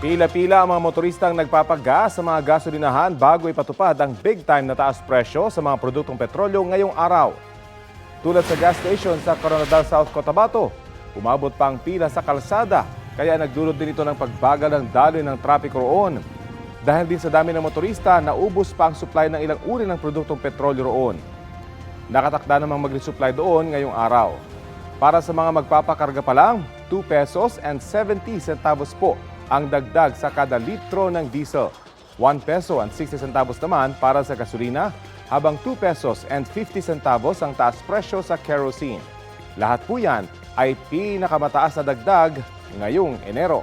Pila-pila ang mga motoristang nagpapagas sa mga gasolinahan bago ipatupad ang big-time na taas presyo sa mga produktong petrolyo ngayong araw. Tulad sa gas station sa Coronadal South, Cotabato, umabot pa ang pila sa kalsada kaya nagdulot din ito ng pagbagal ng daloy ng trapiko roon. Dahil din sa dami ng motorista, naubos pa ang supply ng ilang uri ng produktong petrolyo roon. Nakatakda namang mag-resupply doon ngayong araw. Para sa mga magpapakarga pa lang, 2 pesos and 70 centavos po ang dagdag sa kada litro ng diesel. 1 peso and 60 centavos naman para sa gasolina, habang 2 pesos and 50 centavos ang taas presyo sa kerosene. Lahat po yan ay pinakamataas na dagdag ngayong Enero.